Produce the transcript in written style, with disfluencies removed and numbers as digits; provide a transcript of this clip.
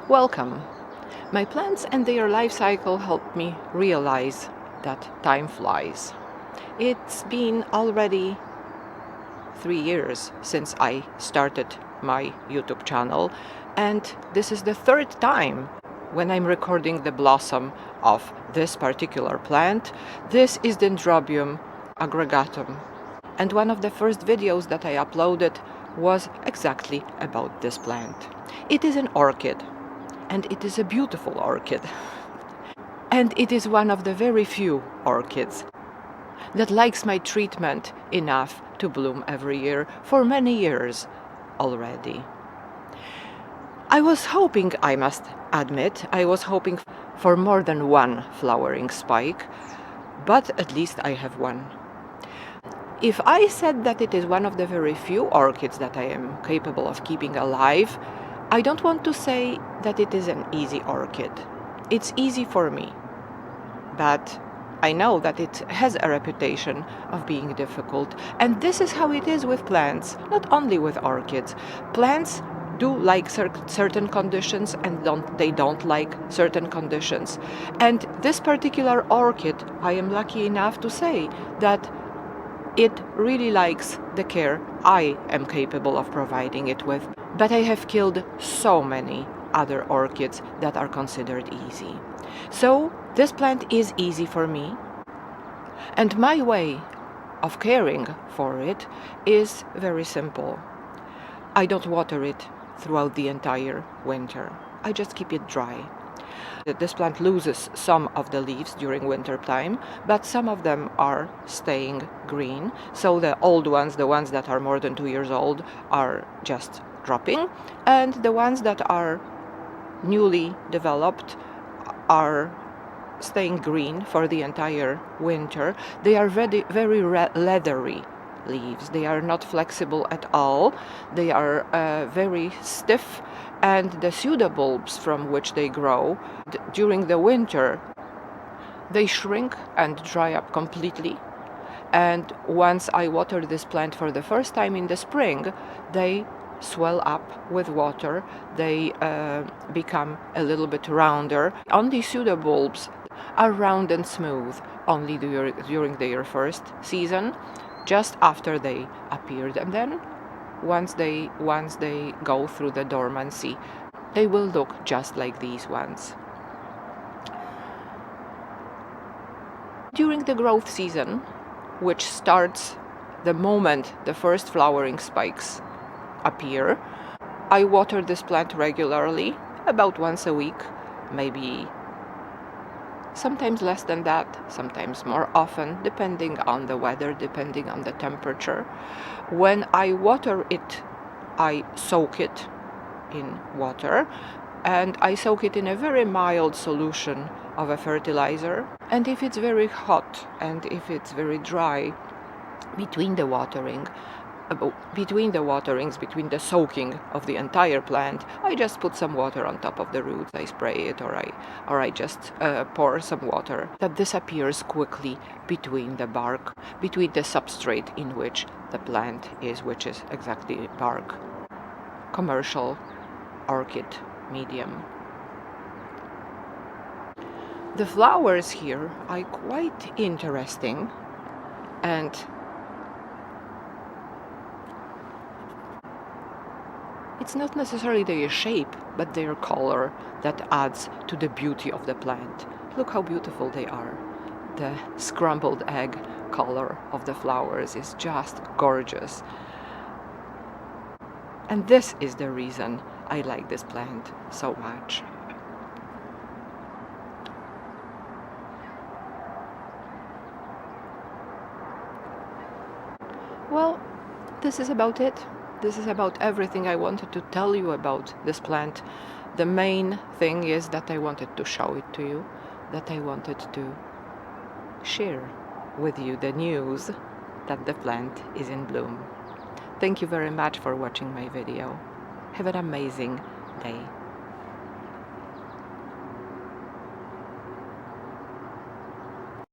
Welcome! My plants and their life cycle helped me realize that time flies. It's been already 3 years since I started my YouTube channel, and this is the third time when I'm recording the blossom of this particular plant. This is Dendrobium aggregatum, and one of the first videos that I uploaded was exactly about this plant. It is an orchid, and it is a beautiful orchid. And it is one of the very few orchids that likes my treatment enough to bloom every year for many years already. I was hoping, I must admit, for more than one flowering spike, but at least I have one. If I said that it is one of the very few orchids that I am capable of keeping alive, I don't want to say that it is an easy orchid. It's easy for me, but I know that it has a reputation of being difficult, and this is how it is with plants, not only with orchids. Plants do like certain conditions, and they don't like certain conditions. And this particular orchid, I am lucky enough to say that it really likes the care I am capable of providing it with. But I have killed so many other orchids that are considered easy. So this plant is easy for me, and my way of caring for it is very simple. I don't water it throughout the entire winter. I just keep it dry. This plant loses some of the leaves during winter time, but some of them are staying green. So the old ones, the ones that are more than 2 years old, are just dropping, and the ones that are newly developed are staying green for the entire winter. They are very leathery leaves. They are not flexible at all. They are very stiff, and the pseudobulbs from which they grow during the winter, they shrink and dry up completely. And once I water this plant for the first time in the spring, they swell up with water. They become a little bit rounder. Only pseudobulbs are round and smooth only during their first season, just after they appeared, and then once they go through the dormancy, they will look just like these ones. During the growth season, which starts the moment the first flowering spikes appear, I water this plant regularly, about once a week, maybe sometimes less than that, sometimes more often, depending on the weather, depending on the temperature. When I water it, I soak it in water, and I soak it in a very mild solution of a fertilizer. And if it's very hot and if it's very dry, between the the soaking of the entire plant, I just put some water on top of the roots. I spray it, or I just pour some water that disappears quickly between the bark, between the substrate in which the plant is, which is exactly bark. Commercial orchid medium. The flowers here are quite interesting, and it's not necessarily their shape, but their color that adds to the beauty of the plant. Look how beautiful they are. The scrambled egg color of the flowers is just gorgeous. And this is the reason I like this plant so much. Well, this is about it. This is about everything I wanted to tell you about this plant. The main thing is that I wanted to show it to you, that I wanted to share with you the news that the plant is in bloom. Thank you very much for watching my video. Have an amazing day.